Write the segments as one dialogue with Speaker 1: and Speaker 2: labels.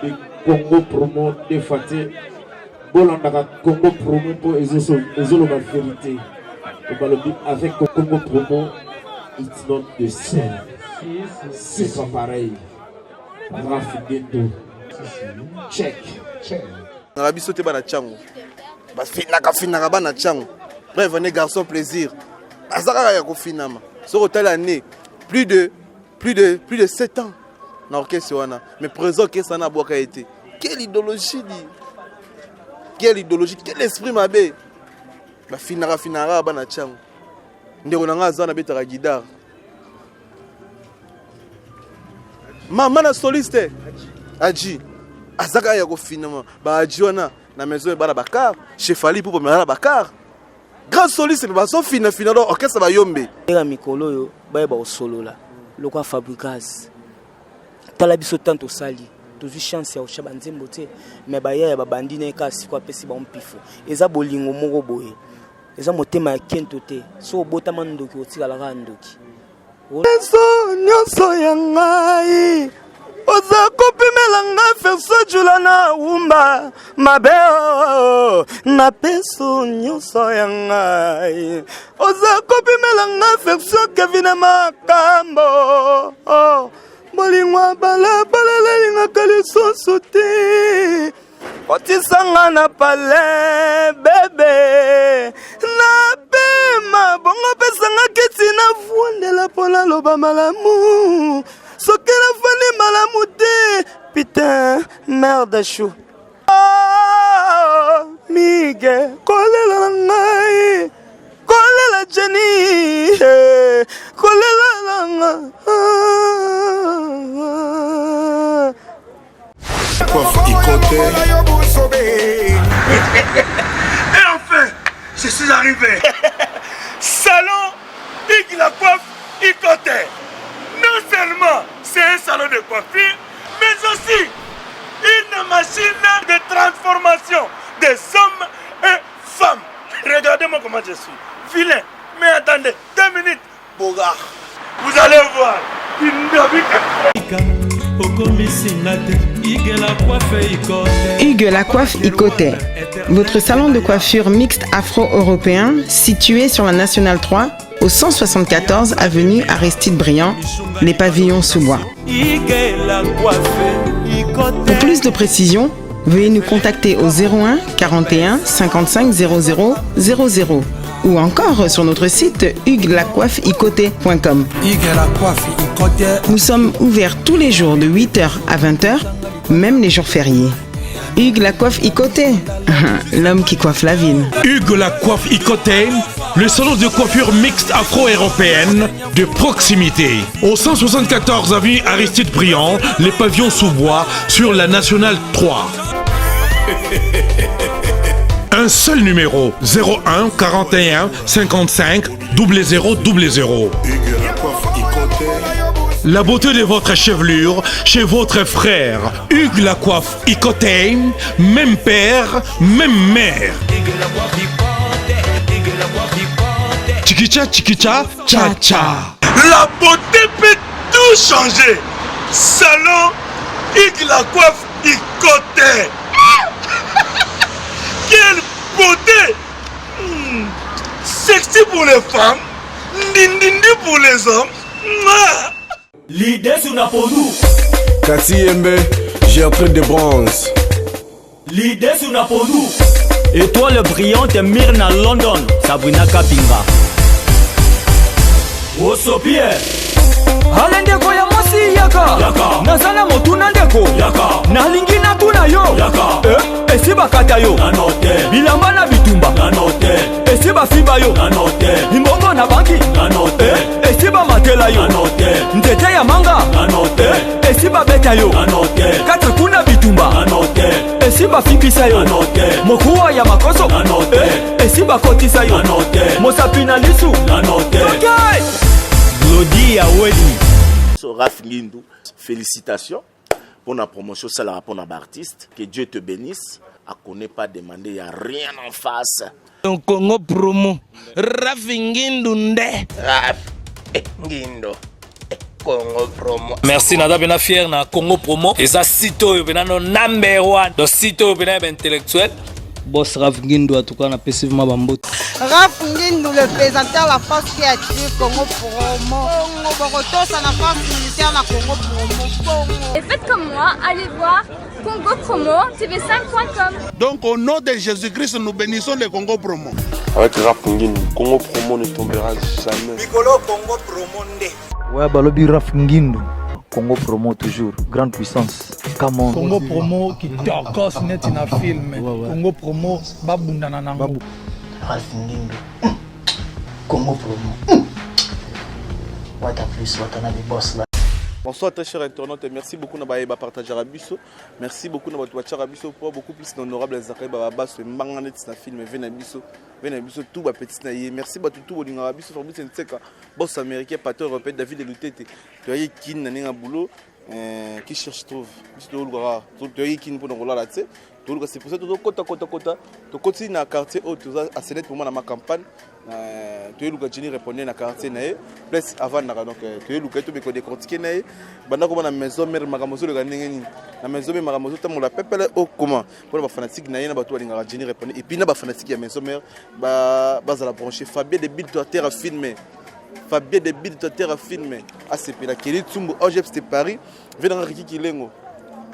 Speaker 1: balobi Congo promo de Faté. Bolandaka Congo promo pour ezoloba vérité. Balobi avec Congo promo, it's not the same. C'est pas pareil. Rafigeto. Check.
Speaker 2: Narabi sauté bana tchango. Bas finaka bana tchango. Bref, venez garçon plaisir. Azaka ya ko finama. So hotel année plus de 7 ans. Na orchestre wana. Mais présent que ça na boka été. Quelle idéologie dit. Quelle idéologie, quel esprit mabé. Ba finaka bana tchango. Ndeko na nga zana betaka guitare. Maman na soliste. Aji. Azaka ya ko finama. Ba aji wana na maison bala bakar. Chef Ali pour bala bakar. Grand soliste ba so fina do orchestre ba yombe.
Speaker 3: Era mikolo yo ba ba osolola. Lokwa fabricage. Tala biso tanto sali. Tozu chance ya oshaba nzembo te. Me ba ya ba bandine kasi kwa pesi ba mpifo. Eza bolingo moko boye. Eza motema ya kento te. So bota mandoki otila la randoki.
Speaker 4: Eso nyonso ya ngai. Oza kopimela nga ferso jula na umba mabeo na peso nyonso ya ngai. Oza kopimela nga ferso kevina makambo bolingwa bala linga kalisoso te. Otisanga na pale bebe na pema bongo pesanga keti na vuandela pona loba malamu. Soki la fani malamu te, putain, merde chou. Oh, Miguel, kolela ngai, kolela Jenny, kolela ngai.
Speaker 5: Et enfin, je suis arrivé. Salon Hugues Lacoiffe Ikoté. Non seulement c'est un salon de coiffure, mais aussi une machine de transformation des hommes et femmes. Regardez-moi comment je suis. Vilain. Mais attendez, 2 minutes. Bogart. Vous allez voir.
Speaker 6: Hugues Lacoiffe Ikoté, votre salon de coiffure mixte afro-européen situé sur la Nationale 3 au 174 avenue Aristide Briand, les pavillons sous bois. Pour plus de précisions, veuillez nous contacter au 01 41 55 00 00 ou encore sur notre site hugueslacoiffeikoté.com. Nous sommes ouverts tous les jours de 8h à 20h, même les jours fériés. Hugues Lacoiffe Ikoté, l'homme qui coiffe la ville.
Speaker 7: Hugues Lacoiffe Ikoté, le salon de coiffure mixte afro-européenne de proximité. Au 174 avenue Aristide Briand, les pavillons sous bois sur la Nationale 3. Un seul numéro, 01 41 55 00 00. La beauté de votre chevelure chez votre frère. Hugues Lacoiffe Ikoté, même père, même mère. Chikicha, chikicha, cha cha.
Speaker 5: La beauté peut tout changer. Salon Hugues Lacoiffe Ikoté. Quelle beauté! Sexy pour les femmes, ndindindi pour les hommes. L'idée sur Napodou.
Speaker 8: Kassi Yembe, j'ai un truc de bronze.
Speaker 5: L'idée sur Napodou.
Speaker 9: Étoile brillante Myrna London, Sabrina Kapinga.
Speaker 5: Osopie.
Speaker 9: Alendeko ya mwasi yaka. Nazala motuna ndeko. Nalingi natuna yo. Esi bakata yo. Bilamba na bitumba. Esi bafimba yo. Imbongo na banki. Esi bamatela yo. Ntete ya manga. Esi babeta yo. Kata kuna bitumba. Esi bafimbisa yo. Mokuwa ya makoso. Esi bakotisa yo. Mosapina lisu. Okay.
Speaker 5: Glody ya Wedi.
Speaker 10: Raf Ngindou, félicitations pour la promotion, c'est la pour l'artiste. Que Dieu te bénisse. À connaît pas demander, il n'y a rien en face.
Speaker 11: Donc Congo promo, Raf Ngindou nde.
Speaker 10: Raf Ngindou.
Speaker 11: Congo Promo.
Speaker 12: Merci nada bena fier na Congo Promo. Eza site oyo bena no number 1. Do site oyo bena intellectuel.
Speaker 3: Boss Raf Ngindu en tout cas na passivement bambote.
Speaker 13: Raf Ngindu le présentateur la force créative Congo Promo. Congo ça la force militaire na Congo Promo.
Speaker 14: Et faites comme moi, allez voir Congo Promo tv5.com.
Speaker 5: Donc au nom de Jésus-Christ, nous bénissons le Congo Promo.
Speaker 15: Avec Raf Ngindu, Congo Promo ne tombera jamais.
Speaker 16: Bigolo Congo Promo nde.
Speaker 17: Ouais, balobi Raf Ngindu. Congo Promo toujours, grande puissance. Comment
Speaker 18: Congo Promo qui torcos net na film. Congo Promo babundana nango.
Speaker 19: Raf Ngindu. Congo Promo. What a plus, what a the boss là.
Speaker 2: Bonsoir très chers internautes et merci beaucoup de partager à Bisso. Merci beaucoup de partager à Bisso pour beaucoup plus d'honorables Zakai Baba sur Manganet na film Venabisso tout ba petit naïe. Merci ba tout au dinga Bisso Fabrice Nseka boss américain patron européen David Lutete. Tu as kin na ninga boulot qui cherche trouve. Bisso lugara. Tu as kin pour nous là tu sais. Tout le c'est pour ça tout kota to continue na quartier au tout ça à Sénète pour moi dans ma campagne. Tu es le gars répondre na quartier nae plus avant na donc tu es le gars tout me décortiquer nae banda ko na maison mère makamoso le ganingi na maison mère makamoso tamu la pepele au comment pour ba fanatique nae na ba to linga jini répondre et puis na ba fanatique ya maison mère ba za la brancher Fabien de Bill Terre à filmer Fabien de Bill Terre à filmer ACP la Kelly Tsumbu OGF c'était Paris venant Riki Kilengo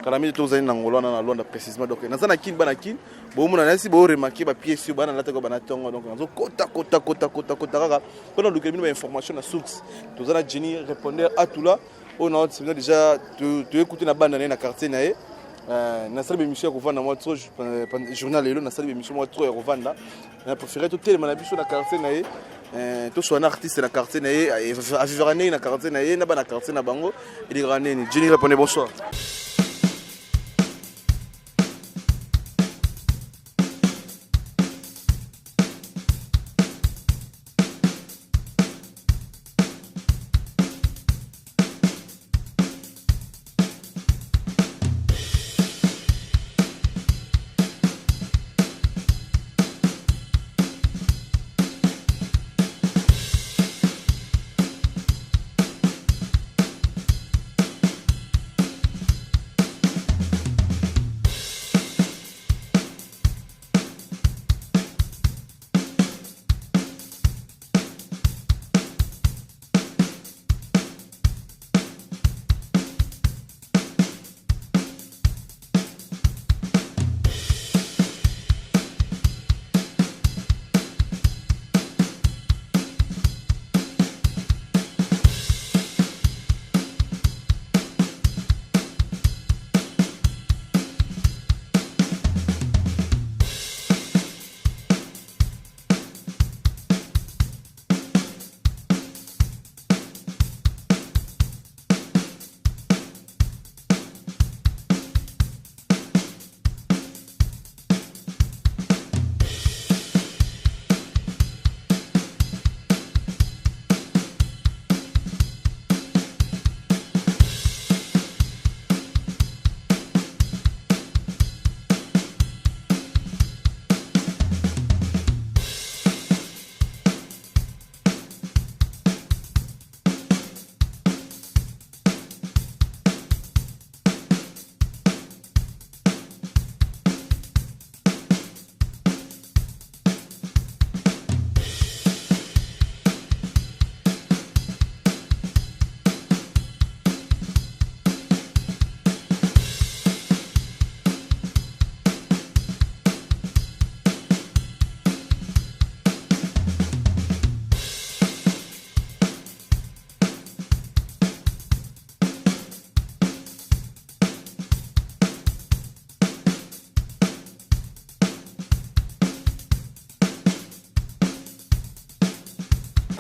Speaker 2: Kalami to zani na ngolo na Londres précisément donc na kin bana kin bo muna nasi bo remarquer ba pièce sur bana latako bana tongo donc nazo kota kaka pendant le cabinet information na source to zana Jenny répondeur à tout là on a déjà tu écouter na bande na quartier nae na salle émission ko vanda moi trop journal lelo na salle émission moi trop ya kovanda na préféré tout tellement na biso na quartier nae to so un artiste na quartier nae à vivre na quartier nae na bana quartier na bango il granene Jenny répondeur bonsoir.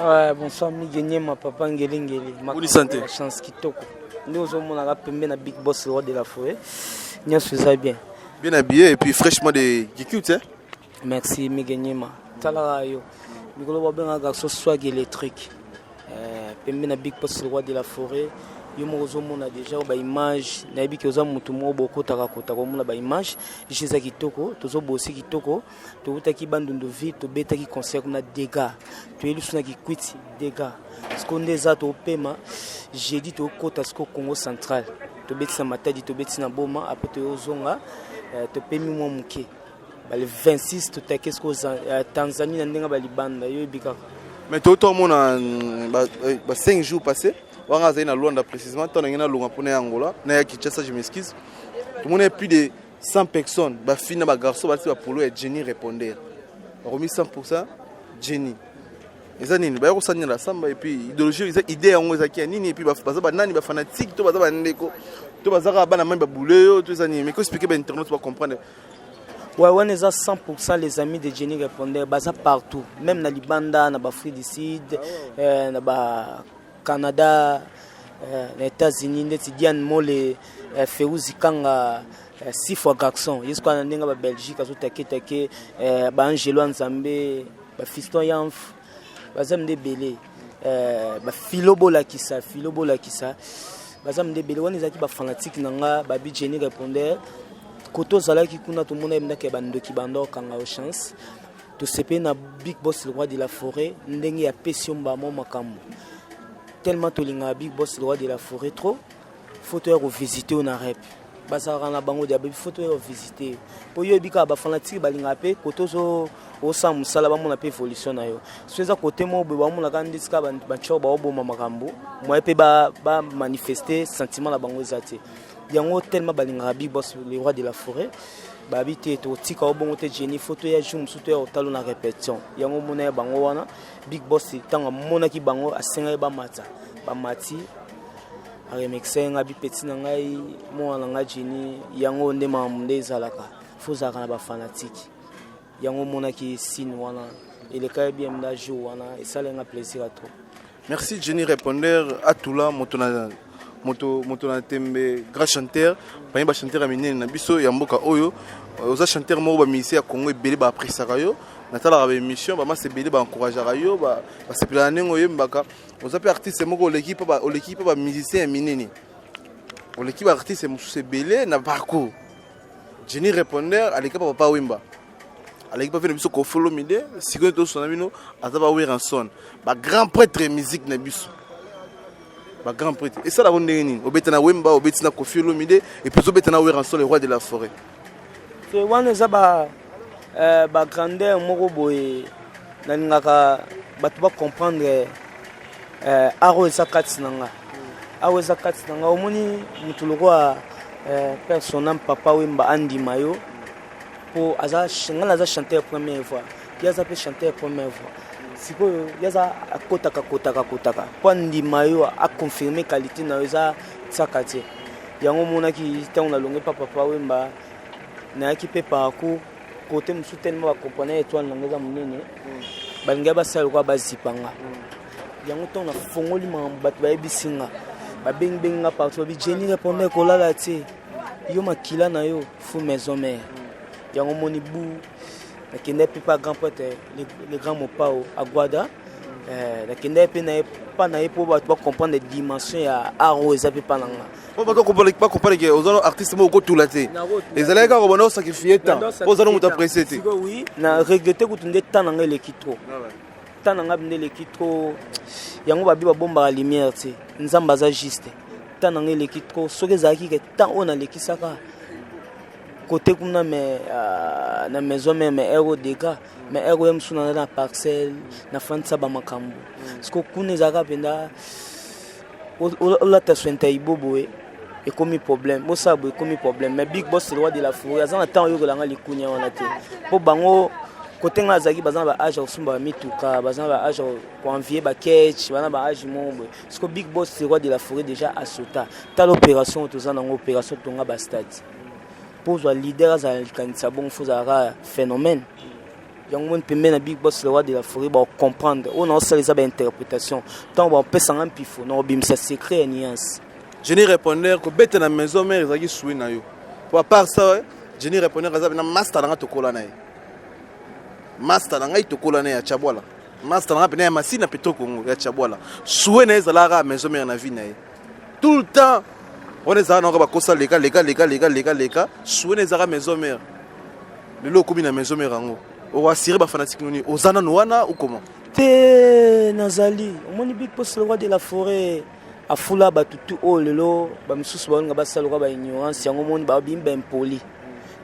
Speaker 3: Ouais, bonsoir, Miguel, ma papa Ngeli. Ma chance qui toque. Nous sommes à la Big Boss Roi de la Forêt. Nous faisons bien.
Speaker 2: Bien habillé et puis fraîchement de cute, hein?
Speaker 3: Merci, Miguel. Talarayo. Nous avons un garçon swag électrique. Pembe na Big Boss Roi de la Forêt. yo moko ozomona déjà baimage nayebi ke oza motu moko bokotaka omona baimage je eza kitoko tozobosi kitoko tokutaki bandundu ville tobetaki concert kuna dégâts toyeli so na kikwiti dégâts siko nde eza topema jeudi tokota siko Congo central tobetisa matadi tobetisi na boma apres toyozonga topemi mwa moke bale 26 totake siko Tanzanie na ndenge balibanda yo ebikaka
Speaker 2: mais totomona 5 jours passés on a na Luanda précisément tant na longa pona Angola na ya Kinshasa je m'excuse tout le monde est plus de 100 personnes ba fina ba garçon ba polo et Jenny répondait remis 100% Jenny eza nini ba ko sanya la samba et puis idéologie eza idée yango eza ki nini et puis ba ba nani ba fanatique to ba ba ndeko to ba zaka ba na même ba bouleyo to eza nini mais ko expliquer ba internet pour comprendre.
Speaker 3: Ouais, on est à 100% les amis de Jenny répondent baza partout, même dans Libanda, dans l'Afrique du Sud, dans le Canada, les États-Unis, les Diane Mole, Féouzi Kanga, 6 fois garçon, jusqu'à la Belgique, Azotake, Angelo Nzambe, Fiston Yanf, Bazam de Belé, Philobola Kissa, Bazam de Belé, on est à fanatique, Nanga, Babi Jenny répondait. Koto zalaki kuna tout le monde aime que bando ki bando kanga au chance to sepe na Big Boss le roi de la forêt ndenge ya pesion ba mo makambo tellement to linga Big Boss le roi de la forêt trop photo ya visiter on arrête basara na bango dia photo ya visiter po yo bika ba fanatique ba linga pe koto zo o sa musala ba mo na pe evolution na yo soza côté mo be ba mo na kandi ska ba cho ba obo makambo mo pe ba manifester sentiment la bango zate yango tellement balinga Big Boss le roi de la forêt babité to tika obongo te Jenny photo ya jour musuto ya otalo na répétition yango mona ya bango wana Big Boss tanga mona ki bango asenga ba mata ba mati remixer nga bi petit na ngai mona nga Jenny yango nde mamnde zalaka fozaka na ba fanatique yango mona ki signe wana ele ka bien mda jour wana et ça lenga plaisir à trop.
Speaker 2: Merci Jenny répondeur à tout là motona moto na tembe grand chanteur pa ba chanteur amine na biso ya mboka oyo oza chanteur mo ba misi ya Congo ebele ba appréciera yo na tala ba émission ba mas ebele ba encourager yo ba sepela nengo yembaka oza pe artiste moko l'équipe ba musicien minene l'équipe artiste musu ebele na parcours Jenny répondeur à l'équipe papa wimba à l'équipe fait biso ko follow mide sikoyo to sona bino azaba Weranson ba grand prêtre musique na biso ba grand prêtre et ça la bonne nini obetana wemba obetina Koffi Olomide et puis obetana Weranson le roi de la forêt
Speaker 3: c'est wana za ba grandeur moko boye nalingaka bato ba comprendre aro eza kati nanga omoni mutu lokwa personnel papa wemba andi mayo po aza ngala za chanter première voix yaza pe chanter première voix siko yaza akotaka po ndima yo a confirmer qualité na yoza tsakati yango mona ki tango na longe papa wemba na ki pe parcours côté musu tellement ba comprendre étoile na ngeza munene balinga ba sala kwa bazipanga yango tango na fongoli mambato ba ebisinga ba benga partout bi Jenny répondait ko la ti yo makila na yo fu maison mère yango moni bu qui n'est pas grand pote le grand mopao Aguada qui n'est pas pour comprendre les dimensions ya aro ezape pas nanga
Speaker 2: pas comprendre que aux artistes mo ko tulaté les allez ka robona sacrifier temps aux allons apprécier
Speaker 3: oui na regretter ko tunde tananga le kitro tananga binde le kitro yango babi ba bomba la lumière ti nzamba za juste tananga le kitro soke zaki ke tant on a le kisaka côté kuna mais na maison même ero dégâts mais ero em suna na parcelle na fansa ba makambo parce que kuna zaka penda la taswenta iboboe et comme problème mo sabo comme problème mais Big Boss le roi de la forêt azana temps yo kolanga likunya wana te po bango côté nga zaki bazana ba age osumba mituka bazana ba age ko envier ba catch bazana ba age mombo parce que Big Boss le roi de la forêt déjà à sota tal opération tozana opération tonga ba stade pour le leader za kanisa bon fozara phénomène yango on peut na Big Boss le roi de la forêt ba comprendre on a ça les interprétation tant on peut s'en pifo non bimsa secret nuance
Speaker 2: Jenny répondeur ko bête na maison mère ezaki suwi na yo pour part ça Jenny répondeur azabe na master nga tokola na ye master nga tokola na ya chabwala master nga pena ya masina petro Congo ya chabwala suwe na ezalaka maison mère na vie na ye tout le temps on est à bakosa leka souene zara maison mère le lo komi na maison mère rango o assurer ba fanatique noni ozana noana ou comment
Speaker 3: te nazali omoni big boss le roi de la forêt afula batutu o lelo ba misusu ba nga basalo ba ignorance yango moni ba bimba impoli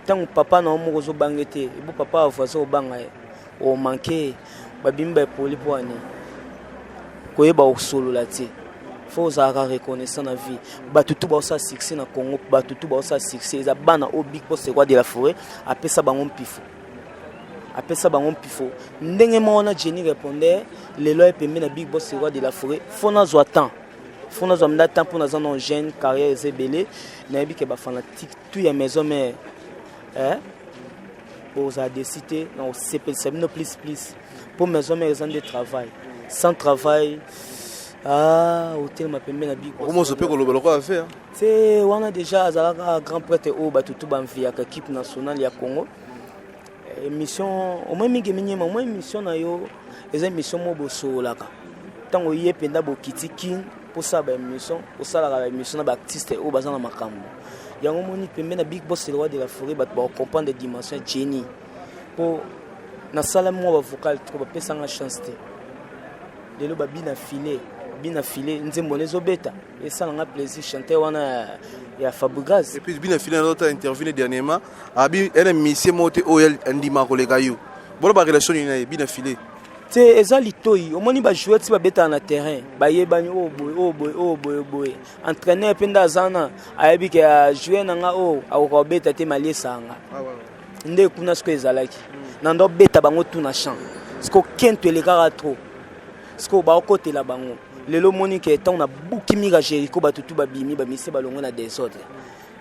Speaker 3: tant papa na mo zo bangete bo papa avoisin o banga o manquer ba bimba impoli po ani koyeba o solo la ti faut avoir reconnaissance na vie batutu ba sa succès na Congo batutu ba sa succès za bana o big boss le roi de la forêt apesa bango mpifo ndenge mona Jenny répondait les lois pembe na big boss le roi de la forêt faut na zo temps pour na zone jeune carrière ezebele na yebi ke ba fanatique tout ya maison mais aux a décidé non c'est no plus pour maison mais raison de travail sans travail hôtel ma pembe na big boss
Speaker 2: comment se peut que le quoi faire
Speaker 3: c'est on a déjà azalaka grand prêtre au batutu bamvia ka équipe nationale ya Congo émission au moins mingimenyema au moins émission na yo eza émission mo bosolaka tango yependa bokitiki pour ça ba émission pour ça la émission na ba artiste au bazana makambo yango moni pembe na big boss le roi de la forêt ba comprendre des dimensions Jenny pour na sala mo ba vocal trop ba pesa nga chance te lelo ba bina filé nzembo nezo beta et ça nga plaisir chanter wana ya Fabregas
Speaker 2: et puis bina filé notre interview dernièrement abi ene mission moté oyel ndima kolega yo bolo ba relation ina bina filé
Speaker 3: te ezali toyi omoni ba joueur ti ba beta na terrain ba yebani o boy entraîneur penda zana ayebi ke joueur nanga o ako beta te maliesanga nde kuna sko ezalaki nando beta bango tout na champ sko kento elekaka trop sko ba okotela bango lelo moni ke tant na bukimi ga Jericho batutu ba bimi ba mise balongo na désordre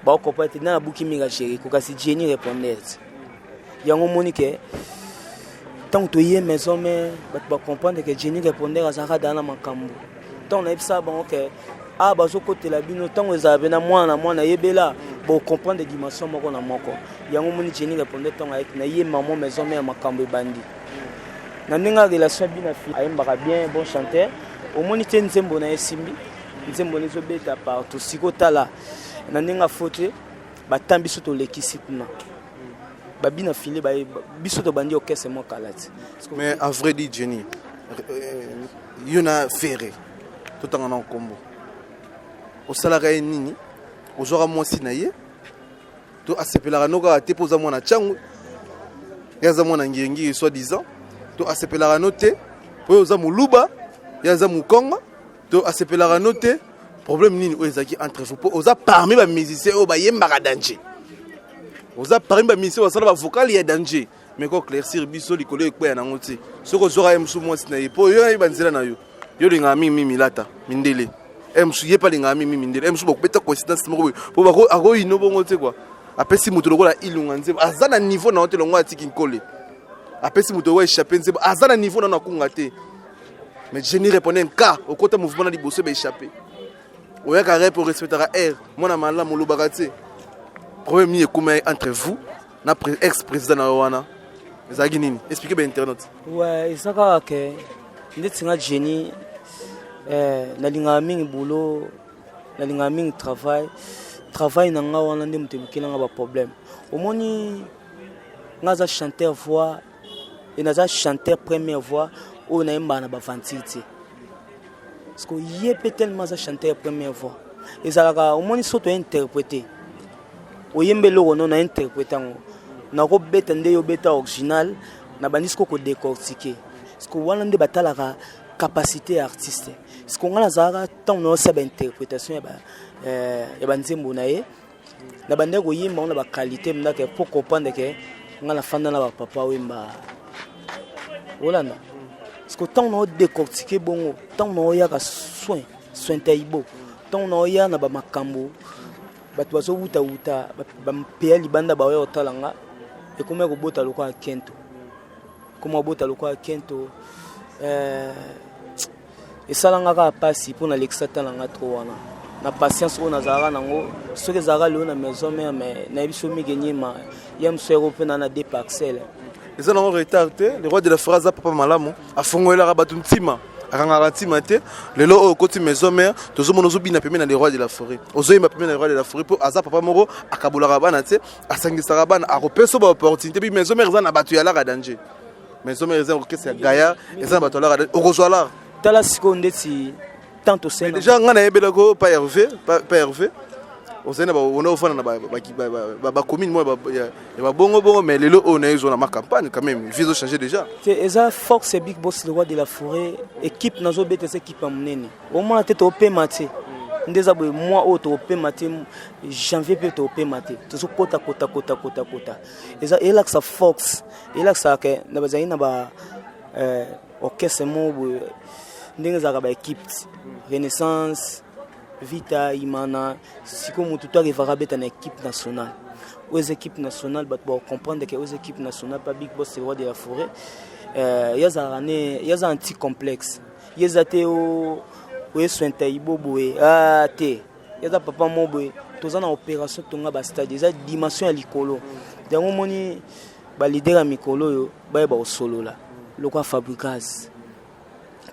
Speaker 3: ba okopate na bukimi ga Jericho kasi Jenny répondait yango moni ke tant to yé maison mais ba comprendre que Jenny répondait à Zara dans makambo tant na ipsa bon que bazo kotela bino tant ezabe na mwana yebela ba comprendre des dimensions moko na moko yango moni Jenny répondait tant avec na yé maman maison mais makambo bandi na ninga relation bina fi ayembaka bien bon chanteur au moni te nzembo na esimbi nzembo nezo beta partout sikotala na ninga fote batambi soto lekisi kuna babina filé ba biso to bandi okese mo kalati
Speaker 2: mais en vrai dit Jenny yona ferré tout en combo au salarié nini au jour moi sinaye to asepelaka noka te poza mwana changu yaza mwana ngiengi soit disant to asepelaka note po oza muluba yaza mukonga to asepelaka note problème nini oyezaki entre vous po oza parmi ba musiciens o ba yembaka danger oza parmi ba musiciens osala ba vocal ya danger mais ko claircir biso likolo ekweya nango te soko zora emsu mwasi na ye po yo na banzela na yo yo linga mimi milata mindele emsu ye pa linga mimi mindele emsu bokubeta coïncidence moko po bako ako ino bongo te quoi apesi mutu lokola ilunga nzeba azana niveau na hotel ngo atiki nkole apesi mutu wa échapper nzeba azana niveau na kunga te mais Jenny répondait un cas au côté mouvement na liboso ba échapper oya ka rep respectera air mona mala mo lobakate problème ni ekuma entre vous na ex-président na wana ezaki nini expliquer ba internet
Speaker 3: ouais ezaka ke ndetsinga Jenny na linga mingi boulot na linga mingi travail na nga wana nde mutebukela nga ba problème omoni ngaza chanteur voix et naza chanteur première voix o na imba na ba vantité parce que yé tellement za chanteur première voix ezalaka omoni soto interpréter oyembe loko non na interpréter ngo na ko beta nde yo beta original na bandisco ko décortiquer parce que wana nde batalaka capacité artiste parce que ngala zaka tant no sa ba interprétation ya ba nzembo na ye na bande ko yimba on ba qualité mnaka pour comprendre que ngala fanda na ba papa wimba olanda parce que tant no décortiquer bongo tant no ya ka soin taibo tant no ya na ba makambo bato bazo wuta ba mpea libanda ba yo talanga e kuma ko bota lokwa kento kuma bota lokwa kento et salanga ka pasi pour na l'exata langa trop wana na patience on azara nango soki zara le na maison mais na biso mi genyema yam so européen na des parcelles
Speaker 2: ils ont en retard le roi de la phrase papa malamu afongoela ka batu ntima akangaka ntima te lelo oyo okoti maison mère tozomona ozobina pembe na les rois de la forêt ozoyemba pembe na les rois de la forêt mpo aza papa moko akabolaka bana te asangisaka bana akopesa baopportunité mpe maison mère eza na bato ya lara danger maison mère eza orchestre ya gaya eza na bato ya lara danger okozwa lara
Speaker 3: tala sikoyo ndeti tant osena
Speaker 2: déjà nga nayebelako pa hervé ozali na ona ofana na bacommune moko ya babongo mais lelo oyo nayezo na ma campagne quand même vie ezochanger déjà
Speaker 3: eza force big boss le roi de la forêt équipe nazobeta eza équipe ya monene omona te toopema te nde eza boye mwa oyo toopema te janvier mpe toopema te tozokota eza elakisa force elakisaka na bazali na ba orchestre moko boye ndenge ezalaka baéquipe renaissance Vita Imana siko mutu to arrivera beta na équipe nationale aux équipes nationales ba comprendre que aux équipes nationales pas big boss c'est roi de la forêt yaza un petit complexe yaza te o sointa iboboe te yaza papa moboe toza na opération tonga ba stade yaza dimension ya likolo dango moni ba leader ya mikolo yo ba osolola lokwa fabricage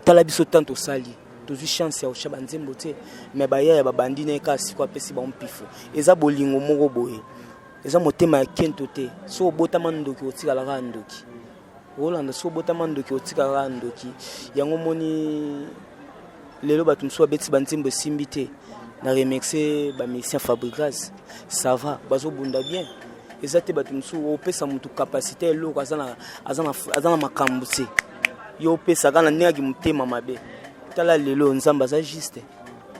Speaker 3: tala biso tanto sali tozwi chance ya oshaba nzembo te mais baya ya babandi na ekasi kwa pesi ba mpifu eza bolingo moko boye eza motema ya kento te so obotama ndoki otikalaka ndoki olanda so obotama ndoki otikalaka ndoki yango moni lelo bato mosusu babeti banzembo esimbi te na remercie bamusicien fabricage ça va bazobunda bien eza te bato mosusu opesa motu capacité eloko aza na makambo te yo opesaka na ndenge motema mabe tala lelo nzamba za juste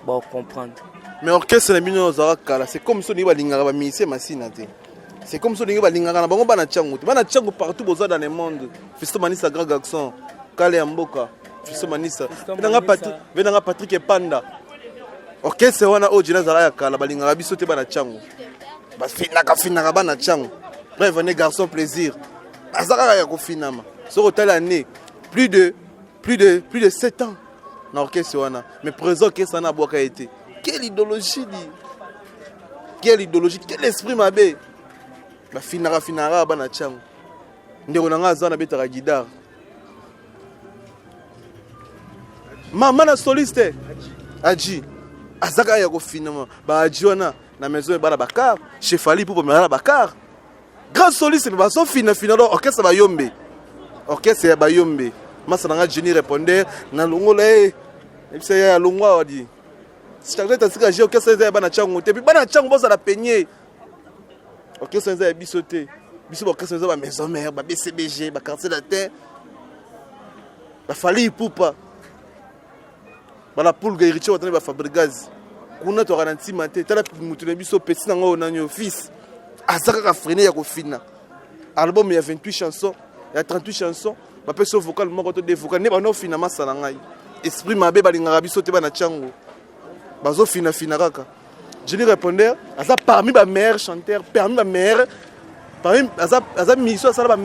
Speaker 3: ba comprendre
Speaker 2: mais orchestre na bino za kala c'est comme ça ni balingaka ba musicien masina te c'est comme ça ni balingaka na bango bana changu partout boza dans le monde Fisto Manisa grand garçon Kale Amboka Fisto Manisa venanga Patrick Epanda orchestre wana ojina za ya kala balingaka biso te bana changu ba finaka bana changu bref venez garçon plaisir azaka ya kofinama so tala né plus de 7 ans na orchestre wana mais présent orchestre na boka été quelle idéologie quel esprit mabe ba finara bana changu ndeko na nga zana betaka guitare mama na soliste aji azaka ya kofinama ba aji wana na maison bana bakar chef Ali pour bana bakar grand soliste ba so fina orchestre ba yombe orchestre ya ba yombe masa nga Jenny répondait na longola ebisa ya longwa wadi sitakata sika je orchestre ya bana changu te puis bana changu boza la peigner orchestre ya bisote biso orchestre ya ba maison mère ba BCBG ba quartier latin ba fali pupa bala pulga iricho watane ba fabricage kuna to garanti mate tala mutu na biso petit na ngo na office azaka ka freiner ya ko fina album ya 28 chansons ya 38 chansons ba peso vocal moko to de vocal ne ba no fina masala ngai esprit mabe balingaka biso te bana chango bazo fina kaka Jenny répondait aza parmi ba meilleurs chanteurs parmi aza mission ça ba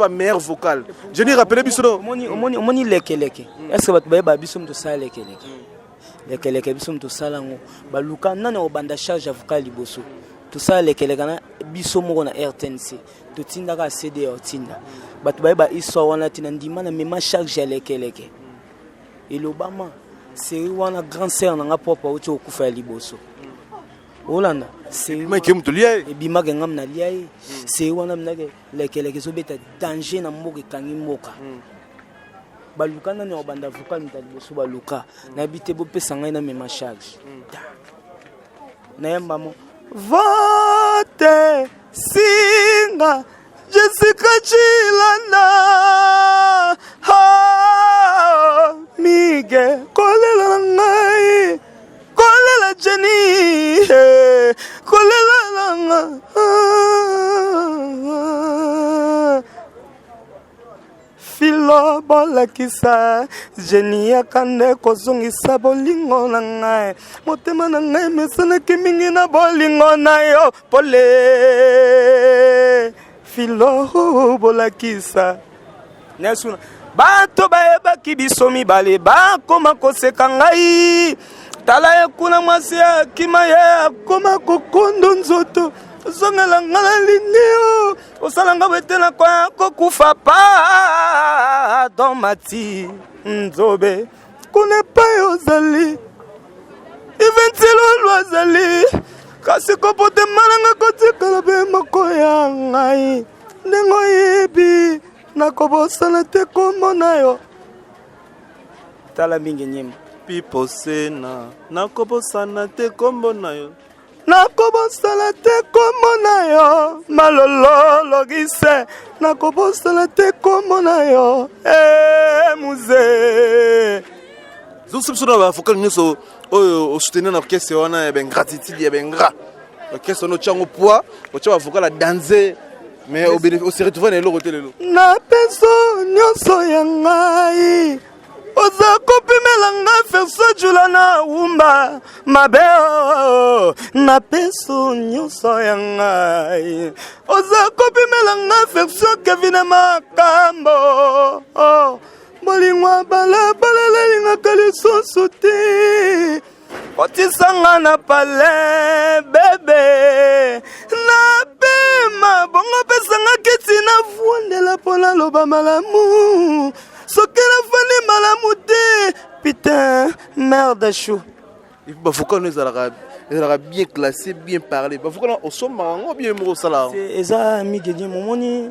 Speaker 2: meilleur vocal Jenny rappelait biso
Speaker 3: omoni lekeleke est-ce que bato ba biso mto sala lekeleke biso mto sala ngo baluka nana obanda charge vocal liboso tout ça lekeleke na biso moko na RTNC to tinda ka CD otinda bato ba histoire wana tina ndima na mema charge ya lekeleke elobama c'est wana grand sœur na papa oti okufa liboso Olanda c'est
Speaker 2: mike mtu lié
Speaker 3: e bima ke ngam na lié c'est wana mnake lekeleke zo beta danger na mboka kangi mboka baluka na ne obanda vocal mta liboso baluka na bite bo pesa ngai na mema charge na yamba mo
Speaker 4: vote singa Jessica Chilanda Mige kolela ngai kolela Jenny kolela ngai filo bolakisa Jenny akande kozongisa bolingo na ngai motema na ngai mesanaki mingi na bolingo na yo pole filo bolakisa nesuna bato bayebaki biso mibale bakoma koseka ngai tala ye kuna mwasi akima ye akoma kokondo nzoto ozongela nga na linio osalanga bete na kwa kokufa pa don mati nzobe kuna epai ozali iventilo azali kasi kopotema nanga kotikala be moko ya ngai ndenge oyebi nakobosana te kombo na yo tala mingi nyimbo
Speaker 2: piposena nakobosana te kombo na yo
Speaker 4: nakobosana te kombo na yo malolologise nakobosana te kombo na yo muze
Speaker 2: zosi na bavocal nyonso oyo osoutenir na orchestre wana ya gratitude ya bengra orchestre no tyango poids otya bavocal adanse mais ose retrouve na eloko te lelo
Speaker 4: na peso nyonso ya ngai oza kopimela ngai verso jula na wumba mabe na peso nyonso ya ngai oza kopimela ngai verso kevine makambo bolingwa balelelingaka lisusu te otisanga na pale bebe na pema bongo pesanga keti na vundela mpona loba malamu soki nafandi malamu te putain merde chou
Speaker 2: bavocal no ezalaka bien classé bien parlé bavocal osombaka yango bien moko osala
Speaker 3: eza migedi momoni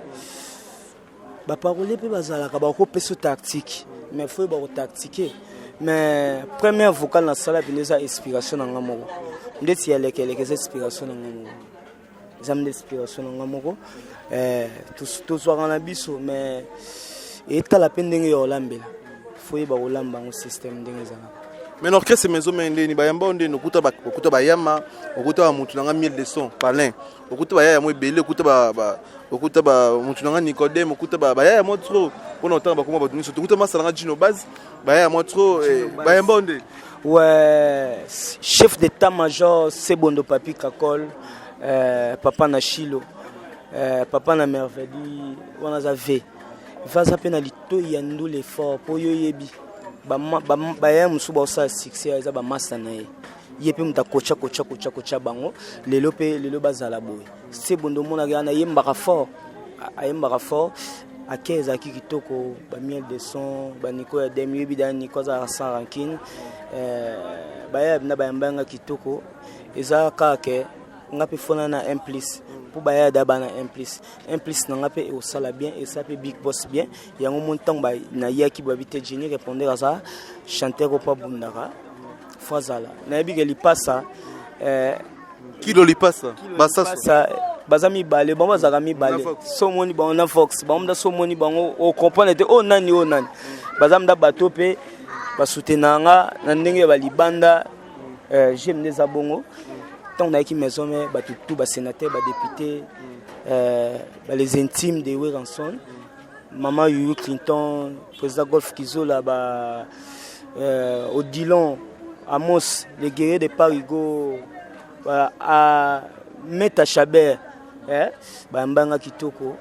Speaker 3: baparole mpe bazalaka bakopesa tactique mais faut bakotactike mais première vocal na sala pene eza inspiration na nga moko ndeti ya lekeleke eza inspiration na nga moko eza mde inspiration na nga moko tozwaka na biso mais etala mpe ndenge ya olambela faut yeba kolamba yango système ndenge ezalaka
Speaker 2: mais l'orchestre maison ndeni bayamba ondeni okuta bayama okuta bamutu nanga 1000 de son palin okuta bayaya mo ebele okuta mutu nanga Nicodème okuta bayaya mo trop mpona otanga bakoma bato nyonso tokuta masala nga Gino Baz bayaya mo trop bayamba ondeni
Speaker 3: ouais chef d'état-major Sebondo Papi Kakol papa na Chilo papa na Merveille wana za ve vaza pe na litoi ya ndule effort po yo yebi baya musu ba succès eza ba master na ye yepe muta kocha bango lelo bazala boy Sebondo mona gana yembaka fort akeza kitoko ba miel de son ba niko ya demi bida niko za sans rancune baya na bayambanga kitoko eza kake ngape fona na implis pour baya da bana implis na ngape au sala bien et ça peut big boss bien yango montant ba na yaki ba bité génie répondre à ça chanter ko pa bundaka fazala na biga li passa
Speaker 2: kilo li passa basa
Speaker 3: bazami bale bon bazami bale so moni ba na fox ba mda so moni bango o comprendre te o nani bazam da bato pe ba soutenanga na ndenge ba libanda j'aime des abongo tant na ki maison mais ba tout ba sénateur ba député les intimes de Weranson maman Yuyu Clinton président Golf Kizola ba Odilon Amos les guerriers de Parigo à Meta Chabert ba mbanga kitoko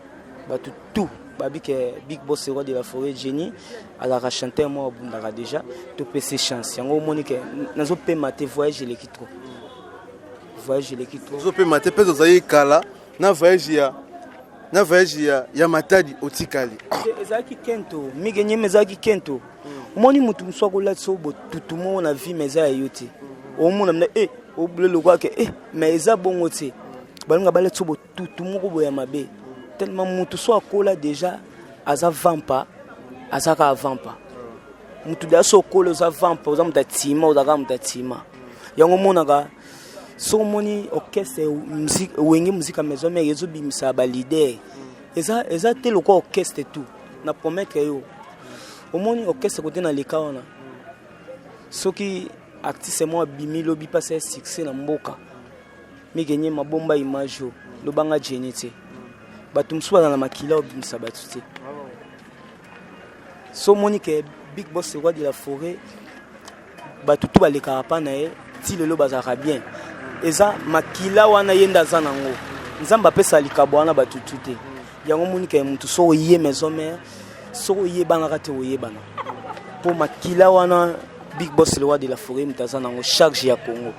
Speaker 3: ba tout babi que big boss roi de la forêt génie à la chanter moi bundara déjà to pc chance yango monique nazo pe maté voyage l'équitro
Speaker 2: zo pe maté peso zayi kala na voyage ya matadi otikali
Speaker 3: ezaki kento migenye mezaki kento moni mutu msoko la sobo tutumo na vie meza yote o mona mna o blelo kwa ke mais eza bongo te balinga bale sobo tutumo ko boya mabe tellement mutu so akola déjà aza vampa azaka vampa mutu da so kola za vampa za mutatima uzaka mutatima yango mona ga so moni orchestre musique wenge musique maison mais yezo bimisa ba leader eza te loko orchestre tout na promettre yo omoni orchestre côté na lekaona soki artiste moi bimilo bi passer succès na mboka mi gagner mabomba image lo banga genete batumswa na makila obimisa batuté so moni que big boss roi de la forêt batutu baleka pa na e ti lelo bazaka bien eza makila wana yenda zanango nzamba pesa likabo wana batutu te yango moni que mutu so yé maison mère so yé bana kate oyé bana pour makila wana big boss le roi de la forêt mutazanango chaque jour ya Congo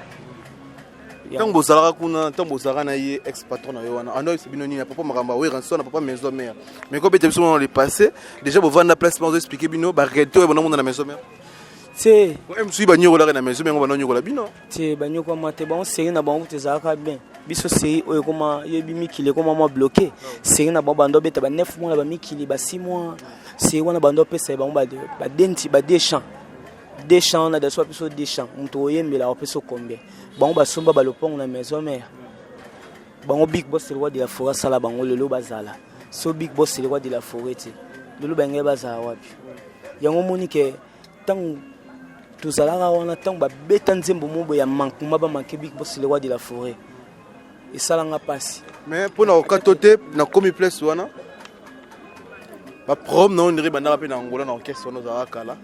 Speaker 2: Tant bozalaka kuna, tant bozalaka na ye ex patron na yo wana. Ando sebino ni papa makamba we ranso na papa maison mère. Mais quand bete biso dans le passé, déjà bo vendre place pour expliquer bino ba réalité bon na maison mère.
Speaker 3: C'est
Speaker 2: même si banyo la na maison mère on banyo la bino.
Speaker 3: C'est banyo ko mate bon série na bango tezalaka bien. Biso série oyo koma yebi mikile koma mo bloqué. Série na bando beta ba 9 mois ba mikile ba 6 mois. C'est wana bando pesa bango ba denti ba des champs. Des champs na de soit biso des champs. Muto yembela o peso combien. Bango ba somba ba lopong na maison mère. Bango big boss le roi de la forêt sala bango lelo bazala. So big boss le roi de la forêt ti. Lelo bangé bazala wapi. Yango moni ke tant tozalaka wana tant ba beta nzembo mobo ya mankuma ba manke big boss le roi de la forêt. Et ça l'a passé.
Speaker 2: Mais pour na okatote na komi place wana. Ba prom na oniri banda pe na Angola na orchestre wana za kala.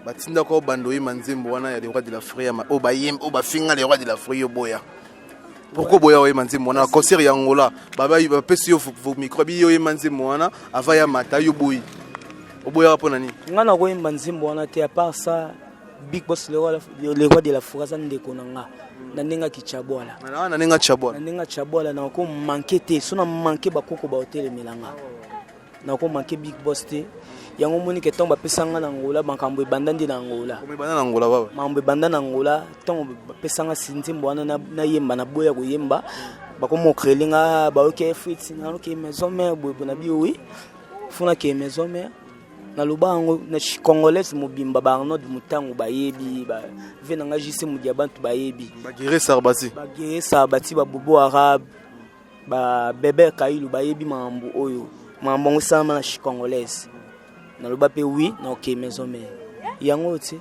Speaker 2: Batinda ko bandoyi manzembo wana ya le roi de la forêt ma o ba yem o ba finga le roi de la forêt boya. Pourquoi boya o manzembo wana concert ya Angola baba ba pesi yo vo micro bi yo manzembo wana ava ya mata yo boyi. O boya po nani?
Speaker 3: Ngana ko manzembo wana te à part ça big boss le roi de la forêt za ndeko nanga. Na nenga kichabola.
Speaker 2: Na nenga chabola.
Speaker 3: Na nenga chabola na ko manquer te sona manquer ba koko ba hotel melanga. Na ko manquer big boss te. Yango moni ke tomba pesanga na Angola bankambo bandandi na Angola.
Speaker 2: Ko banda na Angola baba.
Speaker 3: Mambo banda na Angola tomba pesanga sinzimbo wana na yemba na boya ko yemba. Ba ko mo krelinga ba ok fits na ok maison mère bobo na biwi. Funa ke maison mère. Na lubango na congolais mobimba ba Arnaud Mutango ba yebi ba venanga jise mudia bantu ba yebi.
Speaker 2: Ba gere sarbati.
Speaker 3: Ba gere sarbati ba bobo arabe ba bébé kailu ba yebi mambo oyo. Mambo ngosama na congolais. Na loba pe oui na ok maison mère yango ti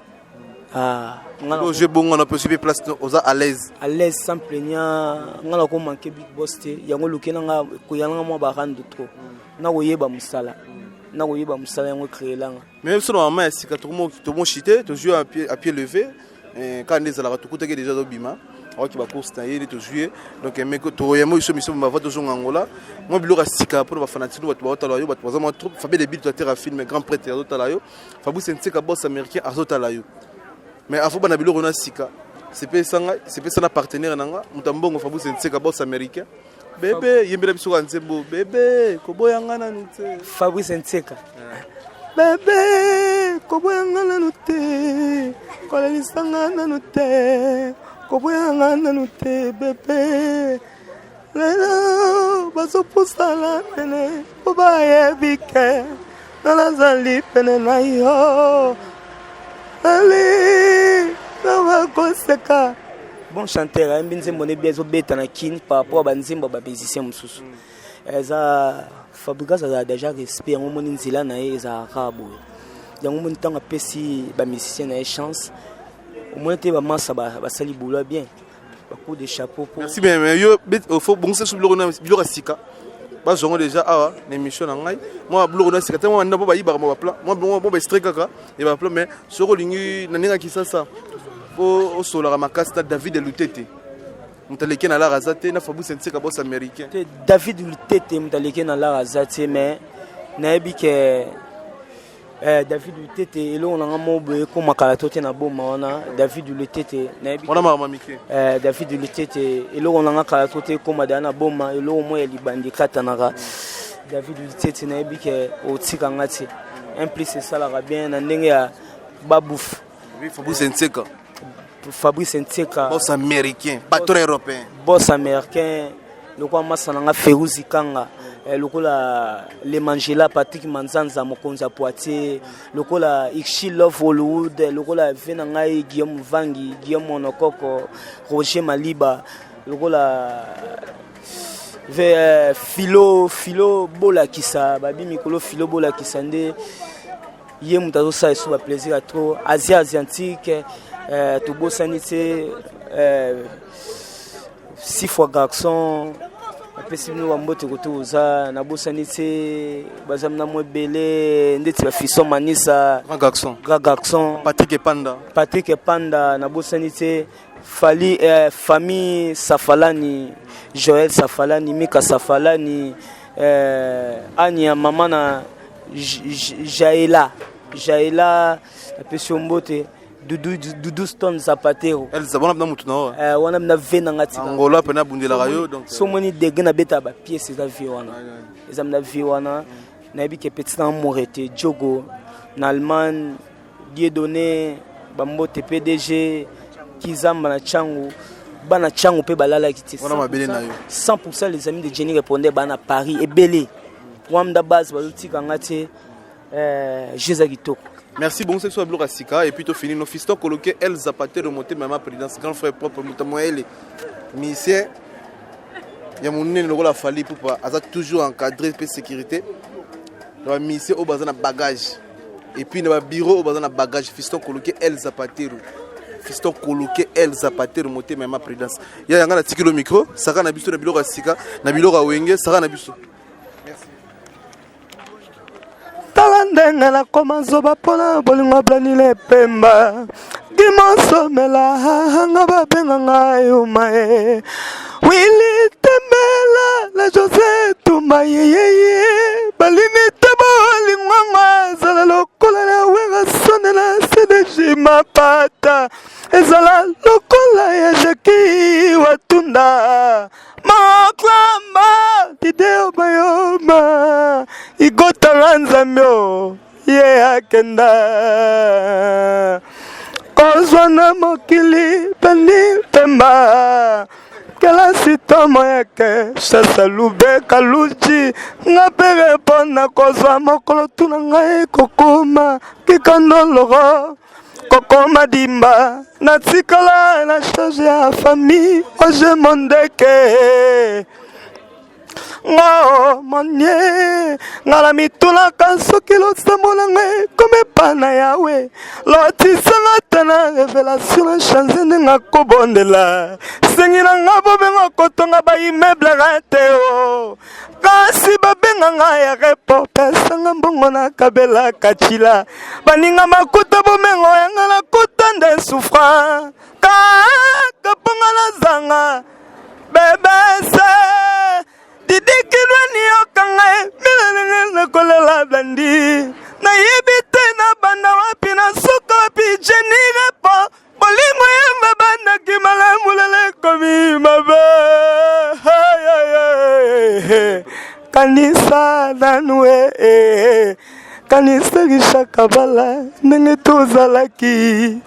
Speaker 2: ngana je bongo na possible place oza à l'aise
Speaker 3: sans plaignant ngana ko manquer big boss te yango lukena nga ko yanga mo ba rando trop na ko yeba musala yango créer langa
Speaker 2: même sur normalement sika tout le monde chité to jouer à pied levé quand les ala to kuteke déjà do bima ok ba course na yé to jouer donc mais que to yemo iso miso ba voto zo Angola moi bilora sika pour ba fanatique ba to tala yo ba to mo trop fabé des billes to terre film grand prêtre zo tala yo fabu sentika boss américain azo tala yo mais afo ba na biloro na sika c'est pas ça partenaire nanga mutambongo fabu sentika boss américain bébé yembela biso kan nzembo bébé ko boyanga na nute
Speaker 3: fabu sentika
Speaker 4: bébé ko boyanga na nute ko la lisanga na nute koboyanga nanu te bebe lelo bazopusala nene obayebike nalazali pene na yo ali nabakoseka
Speaker 3: bon chanteur ayembi nzembo ne bien ezobeta na kini par rapport a banzembo bamusicien mosusu eza Fabrikas aza déjà respect yango moni nzela na ye ezalaka boye yango moni ntango apesi bamusicien na ye chance au moins tu vas massa basali boulot bien beaucoup de chapeaux pour
Speaker 2: merci bien mais yo faut bon c'est sur le sika ba zongo déjà awa l'émission na ngai moi bloko na sika tellement na ba yiba ba plan moi bon ba streak kaka et ba plan mais soko lingi na ninga kisasa po o sola makasta David Lutete mutaleke na la razate na fabu sentika boss américain
Speaker 3: David Lutete mutaleke na la razate mais na ebike David Lutete elo on a mobo ko makala tote na boma wana David Lutete na bi
Speaker 2: on a mamike
Speaker 3: David Lutete elo on a kala tote ko madana boma elo mo ya libandi katanaka David Lutete na bi ke o tika ngati en plus c'est ça la bien na ndenge ya babouf Fabrice Nteka
Speaker 2: boss américain patron européen
Speaker 3: boss américain le quoi masana nga Feruzi Kanga lokola le Mangela Patrick Manzanza mokonza Poitiers lokola Ichi Love Hollywood lokola Venangai Guillaume Vangi Guillaume Monokoko Roger Maliba lokola Philo Bola Kisa babi mikolo Philo Bola Kisa nde ye mutazo sa eso ba plaisir à trop Asia asiatique to bosanité 6 fois garçon apesi no wambote kotoza na bosanité bazamna mwebele ndeti ba fiso manisa grand garçon Patrick Panda na bosanité famille Safalani Joël Safalani Mika Safalani Anya mama na Jaila apesi mbote Doudou Stone Zapatero.
Speaker 2: Elle zabona na mutu na
Speaker 3: wana na vena ngati.
Speaker 2: Angola pena bundela rayo donc.
Speaker 3: So moni dégâts na beta ba pièce za vie wana. Ezam na vie wana na bi ke petit na morete Diogo na Allemagne Dieudonné bambote PDG Kizamba na Changu bana Changu pe balala kiti.
Speaker 2: Wana mabele na yo.
Speaker 3: 100% les amis de Jenny répondaient bana Paris et Belé. Wamda base baluti kangate Jésus Kitoko.
Speaker 2: Merci bon, c'est soit Blora Sika et puis tu finis nos fistons coloqués El Zapatero remonté ma présidence grand frère propre Moutamoele. Ministère il y a mon nez le rôle a fallu pour pas ça toujours encadré pour sécurité. Dans ministère au bazar na bagage et puis dans bureau au bazar na bagage fiston coloqué El Zapatero. Fiston coloqué El Zapatero remonté ma présidence. Il y a ngana tikilo micro, Saka na biso na Blora Sika, na Blora Wenge, Saka na biso.
Speaker 4: Ndenge na koma zoba pona bolingo blanile pemba dimosomela hanga babenga ngayo mae wili tembela la José Tumba yeye balini tebo lingwanga zala lokola na wenga sonela CDG mapata ezala lokola ya Jackie Watunda maklamba tideo bayoma igota nzamyo ye akenda kozwana mokili bani pemba kala sitomo yake shasa lube kaluji ngapere pona kozwa mokolo tuna ngai kokoma kikandoloro kokoma dimba natikala na charge ya famille oje mondeke ngo monye ngala mitula kansoki losambola ngai komepa na yawe lotisanga tana révélation na chanze ndenga kobondela sengi na nga bobenga kotonga baimmeuble rateo kasi babenga nga ya repo pesanga mbongo na kabela kachila baninga makuta bomengo yanga na kuta nde souffrant kaponga na zanga bebese didikilwani yokangae milenenge na kolela blandi na yebite na banda wapi na suka wapi jenirepo bolingo yemba banda kimala mulele komi mabe kanisa nanue kanisa gishakabala ndenge tozalaki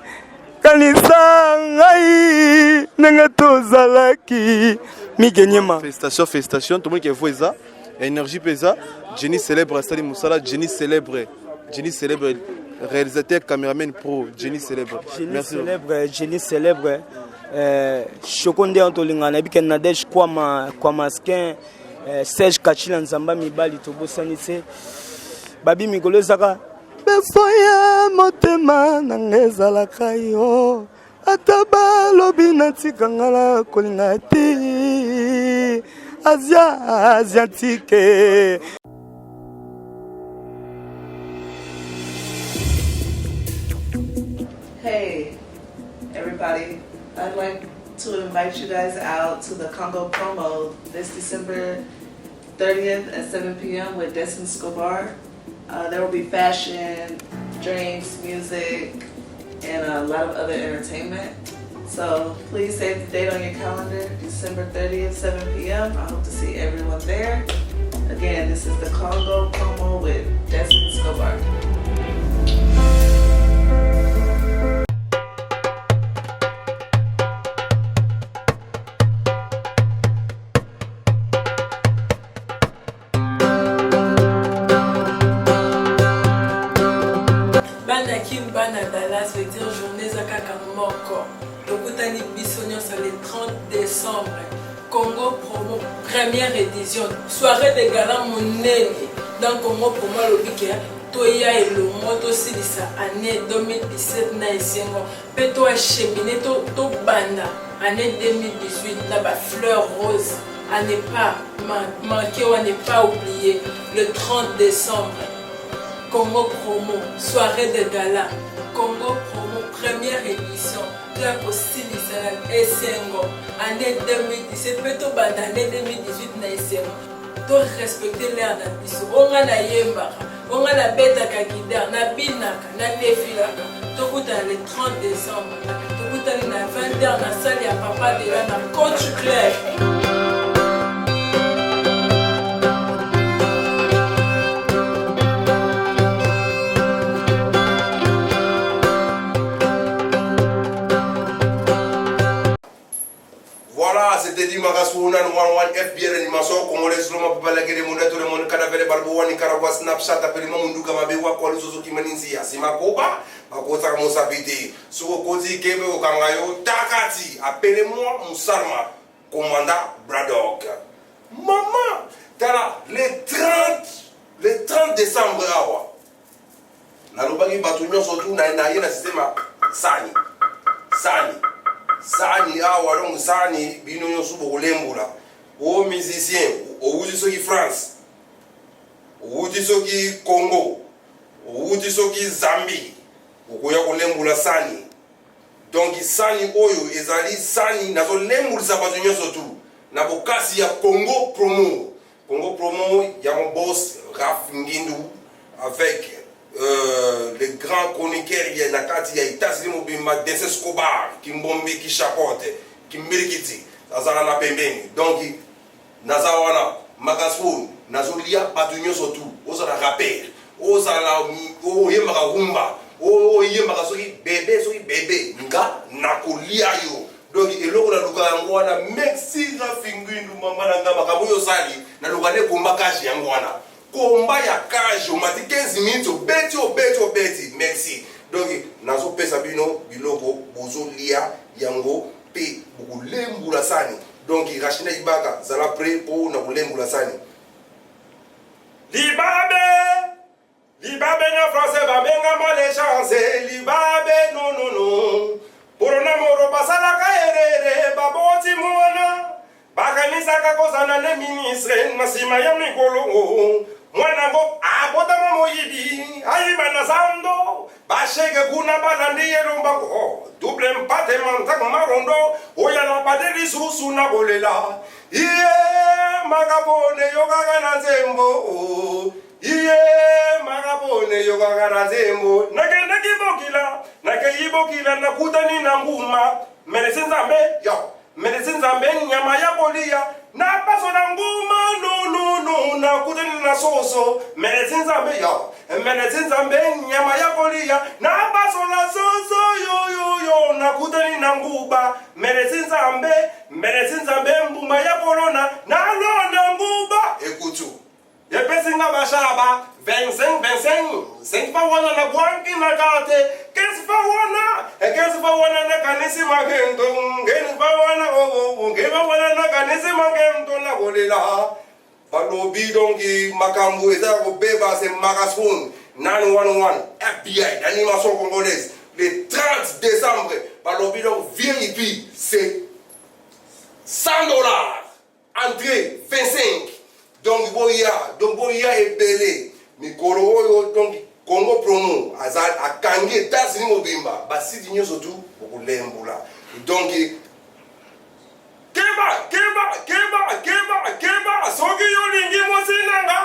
Speaker 4: kanisa ngai ndenge tozalaki migenyema.
Speaker 2: Félicitations, tout le monde qui est fou ça. Énergie pesa, Jenny célèbre Stali Moussala, Jenny célèbre réalisateur, caméraman pro, Jenny célèbre.
Speaker 3: Merci. Jenny célèbre. Chokonde Antolinga nabiken Nadej kwa maskin Serge Kachila Nzamba mibali tobosanise. Babi migolo zaka befoya motema nangezalaka yo. Ataba lobi natikangala kolinga ti asiatique.
Speaker 11: Hey everybody, I'd like to invite you guys out to the Congo promo this December 30th at 7 p.m. with Desmond Scobar. There will be fashion, drinks, music, and a lot of other entertainment. So please save the date on your calendar, December 30th, 7 p.m. I hope to see everyone there. Again, this is the Congo promo with Desmond Scobar.
Speaker 20: Le 30 décembre, Congo Promo, première édition, soirée de gala monene dans Congo Promo Lobike, Toya et le moto aussi de sa année 2017 na isengo, peto a cheminé to banda, année 2018 na ba fleur rose, à ne pas manquer ou à ne pas oublier, le 30 décembre, Congo Promo, soirée de gala, Congo Promo, première édition. Aussi Esengo, année 2017, plutôt année 2018 na Esengo. To respecter l'air d'ambition. On a na yemba. onga nabetaka guitare nabinaka nadefilaka tokutana le 30 décembre tokutani na 20h na salle ya papa dela na coach clair.
Speaker 21: Voilà, c'était dit Magasounan, One FBR animation, Congolais, Loma, Balagé, Monato, le monde, Canavere, Barboa, Nicaragua, Snapchat, Appelez-moi Munduka, Mabewa, Kwalusoki Maninzi, Simakoba, Makota Mosabiti, Sukoti, Kebe, Okangayo, Takati, appelez-moi Moussarma, commandant Braddock. Maman, t'as le 30 décembre, awa. Nalobaki Batunion, surtout, na système Sani. Sani awa donc Sani bino nyoso bokolembula o musicien o wuti soki France o wuti soki Congo o wuti soki Zambie okoya kolembula Sani donc Sani oyo ezali Sani nazo lembulisa bato nyonso tu na bokasi ya Congo Promo ya mon boss Raf Ngindu avec le grand chroniqueur il y a nakati ya Itazili mobimba Dese Escobar Kimbombi ki chapote Kimbirikiti azala na pembeni donc nazawana Magasfoun nazolia batu nyonso tu ozala rapper ozala oyemaka rumba oyemaka soki bebe nga nakolia yo donc eloko na luka yango wana merci Rafingindu mama na ngama kaboyo sali na luka ne komba kashi yango wana combat ya cage on m'a dit 15 minutes obeti merci donc nazo pesa bino biloko bozo lia yango pe bukulembula Sani donc Rachina Ibaka zala prêt pour na kulembula Sani libabe na français ba benga male chance libabe non pour na moro basala kaerere baboti mona bakanisa kakozana le ministre nasima ya mikolo mwanango abotama moyibi ayiba na zando bashege kuna balandi yerumbango double mpate mantaka marondo oyala badeli susu na bolela iye magabone yogaga na zembo iye magabone yogaga na zembo nakenda kibokila nakutani na nguma medecin zambe nyama ya bolia na paso na nguma no na kutani na soso medecin zambe nyama ya bolia na paso na soso yo na kutani na nguba medecin zambe mbuma ya bolona na londa nguba ekutu yepesinga bashaba 25 pa wana na bwanki na kate 15 pa wana na kanisi magento ngeni pa wana ngeba wana na kanisi magento na bolela balobi donki makambu eza ko beba se Magasfoun 911 FBI d'animation congolaise le 30 décembre balobi donc VIP c'est $100 entrée 25 donc boya ebele mikolo oyo donc Congo Promo azal akangi États-Unis mobimba basidi nyonso tu okulembula donc keba soki yolingi mosinanga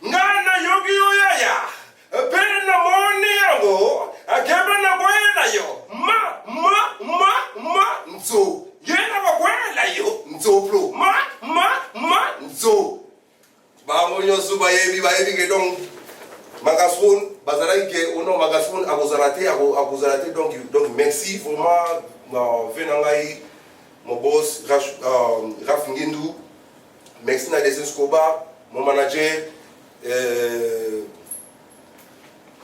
Speaker 21: ngana yoki oyaya pene na moni yango akeba na boyela yo ma nzo yena bakwela yo nzo pro ma nzo bango nyonso bayebi ke donc Magasfoun bazalaki ke ono Magasfoun akozalate donc merci vraiment venangai mon boss Raf Ngindu merci na Dese Escobar mon manager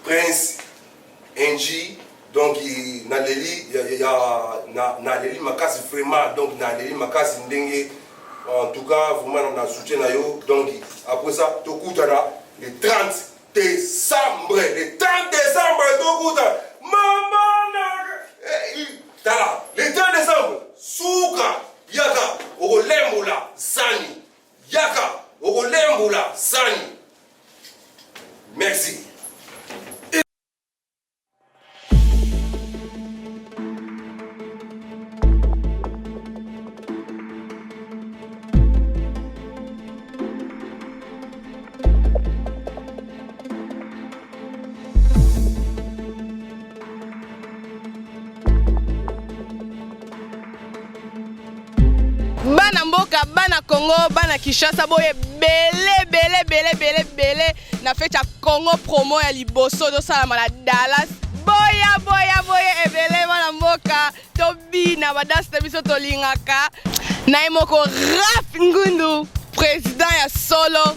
Speaker 21: Prince NG donc naleli naleli makasi vraiment donc naleli makasi ndenge en tout cas vraiment na soutien na yo donc après ça tokutana le 30 décembre tokuta mama tala le 30 décembre suka yaka okolembula Sani merci.
Speaker 1: Congo, bana Kinshasa boye belé na fête ya Congo promo ya liboso do sala mala Dallas. Boya ebele bana mboka tobina badasta biso tolingaka. Na imoko Raf Ngundu, président ya solo.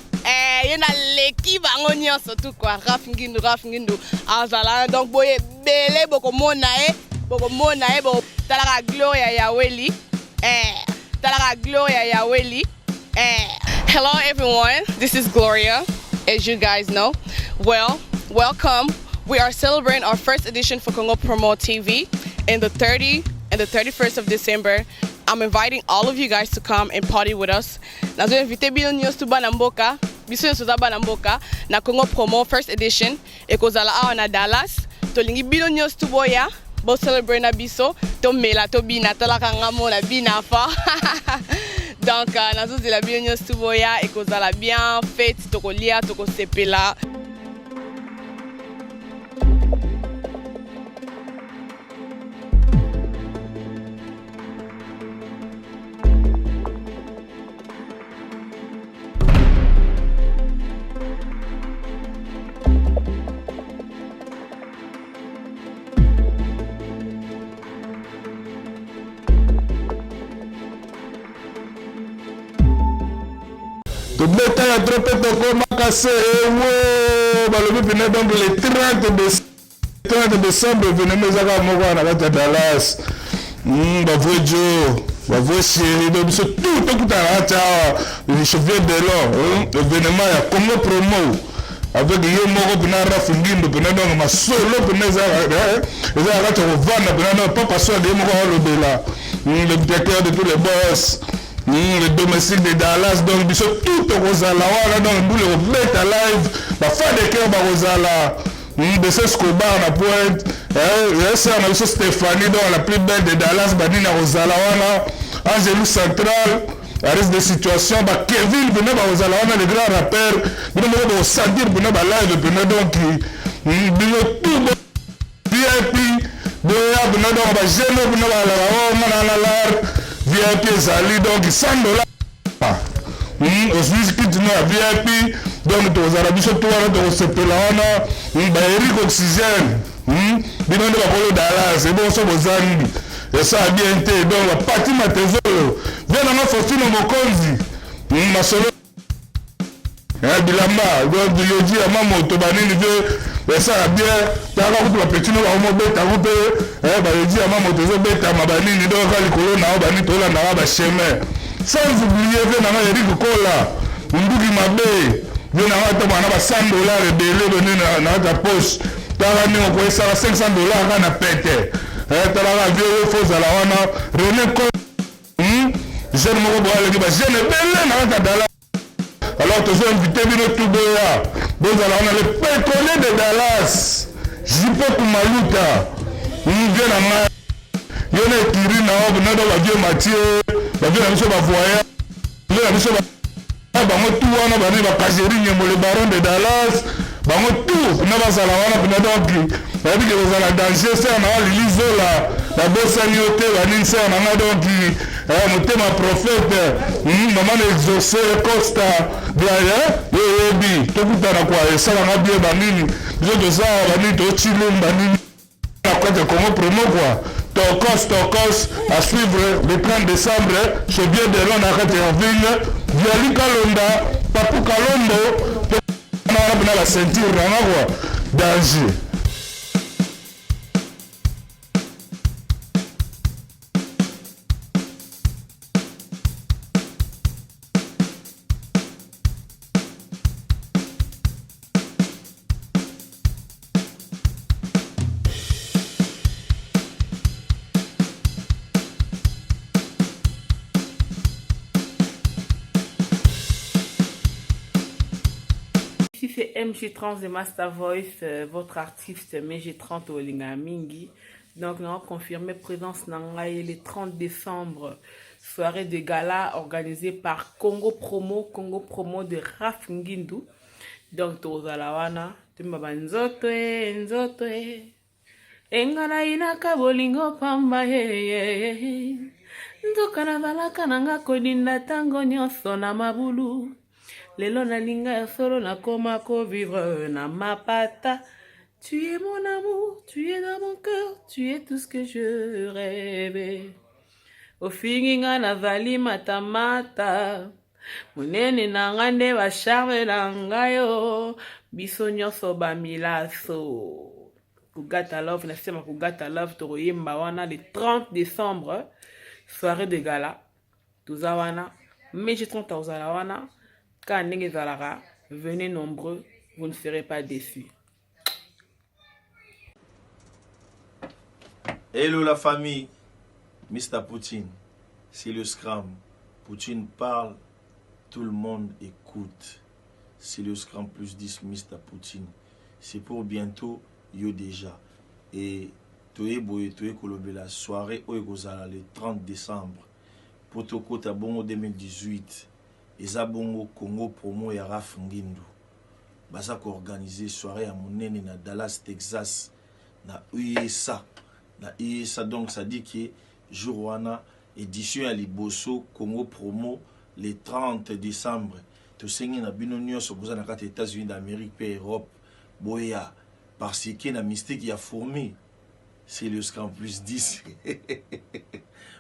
Speaker 1: Yena leki bango nyonso tout quoi. Raf Ngundu azala donc boye belé boko mona boko talaka gloria ya Weli. Talaka gloria ya Weli. Hello everyone, this is Gloria, as you guys know. Well, welcome. We are celebrating our first edition for Congo Promo TV in the 30th and the 31st of December. I'm inviting all of you guys to come and party with us. Nazo invite bino news to Banamboka, biso nsoza Banamboka na Congo Promo first edition ekozala awa na Dallas. Tolingi bino news to boya, bo celebrate na biso, to mela to bina to la kangamo na bina fa. Donc nazo zela bino news to boya ekozala bien fête toko lia toko sepela.
Speaker 22: Tout le temps, il y a trop de cassé. Donc le 30 décembre, venez me dire à Dallas. Bavoue chérie, donc c'est tout je viens de là. L'événement, il y a Congo Promo. Avec Yemoro, Raf Ngundu, donc ma solo, le directeur de tous les boss. Le domestique de Dallas, donc ils sont tout au Rosala, donc nous le mettre à live, la fin de cœur à Rosala, de ce Scobar à pointe, c'est un monsieur Stéphanie, donc la plus belle de Dallas, Banina Rosala, Angélou Central, à risque de situation, Kevin venait à Rosala, le grand rappeur, nous venons au Sadir, venait à live, venait donc, tout VIP, de venait donc à Géno, venait à la VIP Zali, donc $100. Aujourd'hui, qui dit à VIP, donc aux Arabes, surtout à Sepelana, Eric Oxygène, Bino de la Dallas, et bon, ça vous a et ça a bien été, donc la partie Matezolo, viens dans notre Fofino Mokonzi, ma solo, Bilamba, donc du Yodi à Mamo, Tobanini, et ça a bien, t'as rencontré la petite noire au mobile, t'as rencontré, Yodi à Mamo, Tezobeta, Mabanini, donc les colonnes, Bani, Tola, Naraba, Chemin. Sans oublier, viens dans Eric Kola, Mbugi Mabe, viens dans $100 rebelle, dans ta poche, t'as ramené au point, ça va $500 à la pète. T'as la vieux, faux à la wana, René Kola, jeune Moro, jeune belle, dans ta Dallas. Alors, tu as invité tout Boya. Donc, on a le pétrolier de Dallas. Jipo Kumaluta. Il vient à ma. Il y a un Kiri, la vieux Mathieu. La vieux Amiso Bavoya. La vieux Amiso Bavoya. Tout le monde a Kajeri, le baron de Dallas. Tout. On a Salawana, donc, vous avez danger, c'est un Lizola. La bosse à Nyoté, la Ninsa, on a donc. Ma prophète, maman exaucé, Costa, Blaya, Yobi, tout le temps, quoi, et ça, on a bien banini, je te sais, banini, tout Chili, banini, à quoi de Congo Promo, quoi. Tokos, à suivre le 30 décembre, je viens de l'on arrête en ville, Viali Kalonda, Papou Kalombo, on a la ceinture, on a quoi, danger.
Speaker 6: MG30 de Master Voice, votre artiste MG30 au Lingamingi. Donc, nous avons confirmé présence Nangaï le 30 décembre, soirée de gala organisée par Congo Promo de Raf Ngundu. Donc, Tozalawana, Tumba Nzoto, Engana Inaka Bolingo Pamba,
Speaker 7: nzoka nazalaka nanga kodinda ntango nyonso na mabulu lelo nalinga ya solo nakoma kovivre na mapata. Tu es mon amour, tu es dans mon cœur, tu es tout ce que je rêvais. Ofinginga nazali matamata munene nanga nde basharme na ngayo biso nyonso bamilaso. Kugata Love, nasema Kugata Love toroyemba wana le 30 décembre, soirée de gala. Tuza wana, meji 30 ozala wana, ka ndenge zalara, venez nombreux, vous ne serez pas déçus.
Speaker 10: Hello la famille, Mr. Poutine, c'est le Scrum. Poutine parle, tout le monde écoute. C'est le Scrum plus 10 Mr. Poutine. C'est pour bientôt, yo déjà. Et toye kolobe la soirée oekozala le 30 décembre. Potoko Tabongo 2018. Eza bongo Congo promo ya Raf Ngindu. Baza ko organiser soirée à monene na Dallas, Texas. Na USA. Na USA donc ça dit que jour wana édition ya liboso Congo promo le 30 décembre. To sengi na bino nyonso boza na kati États-Unis d'Amérique pe Europe. Boya parce que na mystique ya fourmi. C'est le Scrum plus 10.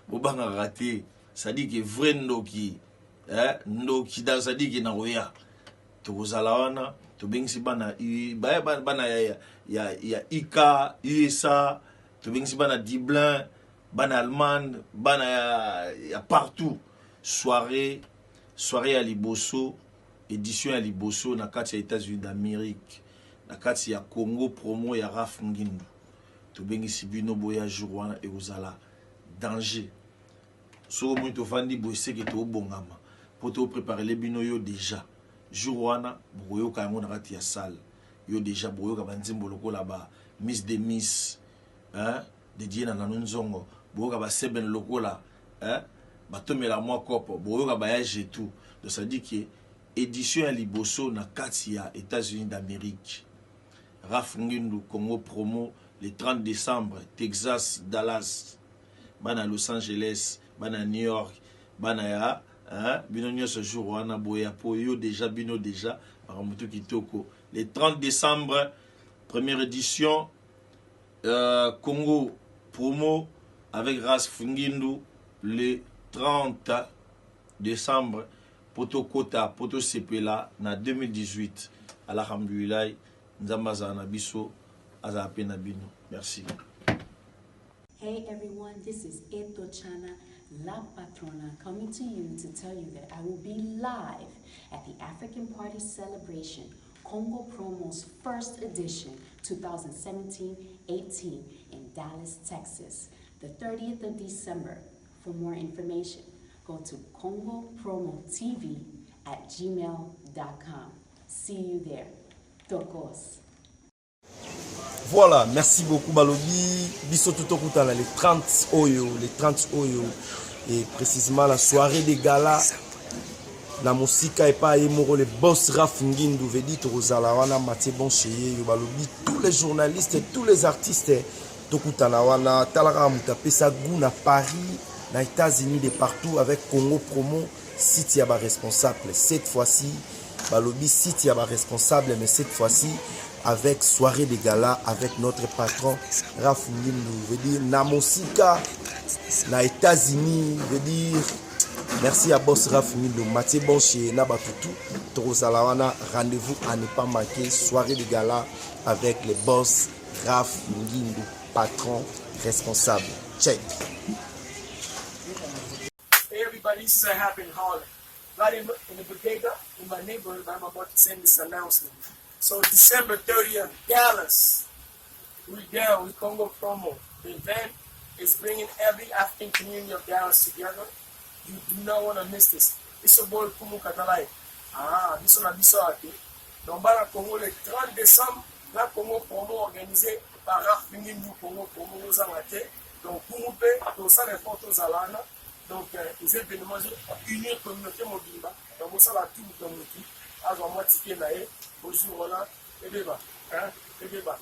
Speaker 10: Bobanga raté. Ça dit que vrai ndoki. Ndoki dans ça dit que na oya. To kozala wana to bengisi bana bana ya IKA, USA, to bengisi bana Dublin, bana Allemagne, bana ya partout. Soirée à Liboso, édition à Liboso na kati ya États-Unis d'Amérique. Na kati ya Congo promo ya Raf Ngindu. To bengisi bino boya jour wana e ozala danger. So mo to fandi boyse ke to bongama. Pour te préparer les bino yo déjà. Jour wana boyo ka ngo na kati ya salle. Yo déjà boyo ka banzimbo loko là-bas. Miss de Miss, dédié na nanonzongo. Boyo ka ba seben loko là, batomela mwa kopo. Boyo ka voyage et tout. Donc ça dit que édition à Liboso na kati ya États-Unis d'Amérique. Raf Ngindu Congo promo le 30 décembre, Texas, Dallas, bana Los Angeles, bana New York, bana ya bino nyonso jour wana boya po yo déjà bino déjà paramutu kitoko. Le 30 décembre, première édition Congo promo avec Raf Ngindu le 30 décembre, poto kota poto sepela na 2018. Alhamdulillah. Merci.
Speaker 8: Hey everyone, this is Eto Chana, La Patrona, coming to you to tell you that I will be live at the African Party Celebration, Congo Promo's first edition, 2017-18 in Dallas, Texas, the 30th of December. For more information, go to congopromotv@gmail.com. See you there. Tokos.
Speaker 4: Voilà, merci beaucoup Balobi. Biso Tutokutala, les 30 Oyo, et précisément la soirée des galas. La musique est pas émoro, les boss Raf Ngindu, Vedi Torozalawana, Mathieu Boncheye, Balobi, tous les journalistes et tous les artistes. Tokutalawana, Talara Moutapesa, Gouna, Paris, aux États-Unis, de partout, avec Congo Promo, City Yaba responsable. Cette fois-ci, Balobi, City Yaba responsable, mais cette fois-ci, avec soirée de gala, avec notre patron Raf Ngindu, veut dire Namosika, aux États-Unis, veut dire merci à boss Raf Ngindu, Mathieu Bonché, Nabatutu, Torozalawana, rendez-vous à ne pas manquer, soirée de gala avec les boss Raf Ngindu, patron responsable. Check.
Speaker 23: Hey everybody, this is a happen in Harlem. Right in the bodega, in my neighborhood, I'm about to send this announcement. So December 30th, Dallas, we there with Congo Promo. The event is bringing every African community of Dallas together. You do not want to miss this. It's your boy Kumu Katalai. This one a Bissoti. Donc, à Congo le 30 décembre, la Congo Promo organisé par Raf Ngindu Congo Promo aux Amatés. Donc, Kumu Pe, tout ça les photos à l'ana. Donc, les événements unis communauté mobile. Donc, ça va tout le monde. Alors, moi, ticket là, bonjour, voilà, et débat, et débat.